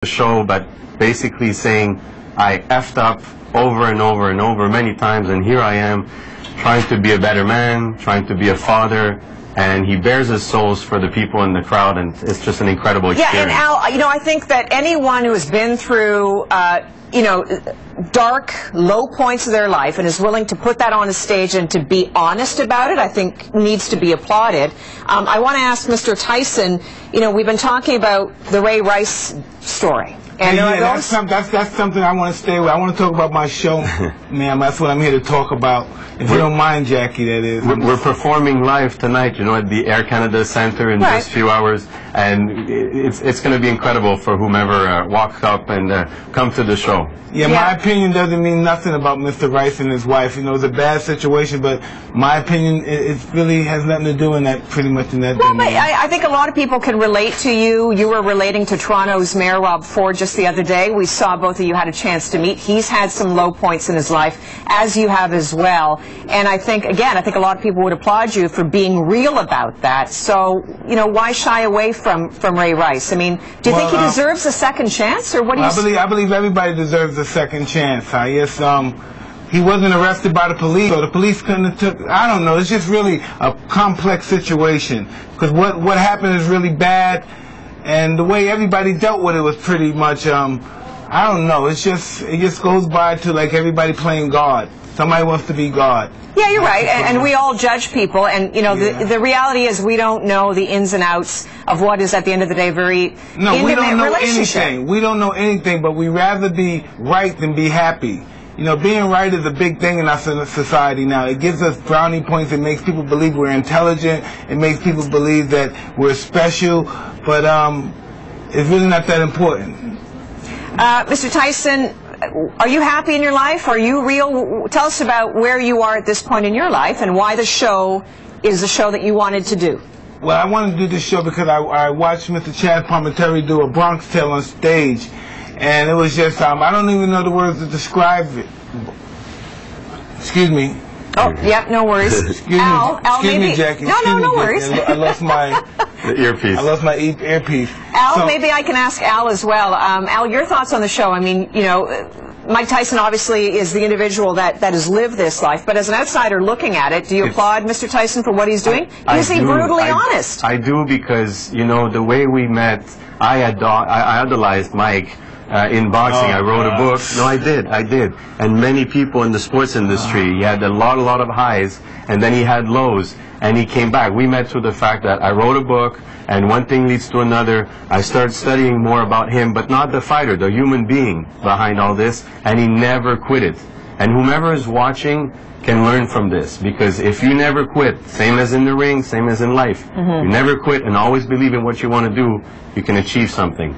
the show, but basically saying I effed up over and over and over many times, and here I am trying to be a better man, trying to be a father, and he bears his souls for the people in the crowd, and it's just an incredible experience. Yeah, and Al, I think that anyone who has been through dark, low points of their life and is willing to put that on a stage and to be honest about it, I think needs to be applauded. I want to ask Mr. Tyson, we've been talking about the Ray Rice story. And that's something I want to stay with. I want to talk about my show, ma'am. That's what I'm here to talk about. If you don't mind, Jackie, that is. We're performing live tonight, at the Air Canada Centre in just a few hours, and it's going to be incredible for whomever walks up and come to the show. Yeah, my opinion doesn't mean nothing about Mr. Rice and his wife. It's a bad situation, but my opinion, it really has nothing to do in that, pretty much in that. Well, but I think a lot of people can relate to you. You were relating to Toronto's Mayor Rob Ford just the other day. We saw both of you had a chance to meet. He's had some low points in his life, as you have as well. And I think a lot of people would applaud you for being real about that. So, why shy away from Ray Rice? I mean, do you think he deserves a second chance, or what do you? I believe everybody deserves a second chance. Yes, he wasn't arrested by the police, so the police couldn't have took. I don't know. It's just really a complex situation because what happened is really bad, and the way everybody dealt with it was pretty much. I don't know. It just goes by to like everybody playing God. Somebody wants to be God. Yeah, you're right, and we all judge people, and the reality is we don't know the ins and outs of what is at the end of the day a very intimate we don't know relationship. anything. We don't know anything, but we rather be right than be happy. Being right is a big thing in our society now. It gives us brownie points. It makes people believe we're intelligent. It makes people believe that we're special, but it's really not that important. Mr. Tyson, are you happy in your life? Are you real? Tell us about where you are at this point in your life and why the show is the show that you wanted to do. Well, I wanted to do this show because I watched Mr. Chad Palminteri do a Bronx Tale on stage, and it was just, I don't even know the words to describe it. Excuse me. Oh, yeah, no worries. Excuse me, Jackie. No worries. I lost my earpiece. I lost my earpiece. Al, maybe I can ask Al as well. Al, your thoughts on the show? I mean, Mike Tyson obviously is the individual that has lived this life, but as an outsider looking at it, do you applaud Mr. Tyson for what he's doing? He's brutally honest. I do because, the way we met, I idolized Mike. In boxing, I wrote a book. No, I did. And many people in the sports industry, he had a lot of highs, and then he had lows, and he came back. We met through the fact that I wrote a book, and one thing leads to another. I started studying more about him, but not the fighter, the human being behind all this, and he never quit it. And whomever is watching can learn from this, because if you never quit, same as in the ring, same as in life, you never quit and always believe in what you want to do, you can achieve something.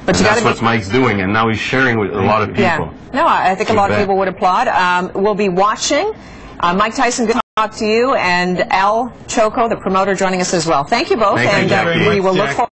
But that's what Mike's doing, and now he's sharing with a lot of people. Yeah. No, I think a lot of people would applaud. We'll be watching. Mike Tyson, good to talk to you, and Al Choco, the promoter, joining us as well. Thank you both, Thank you, and we will look forward.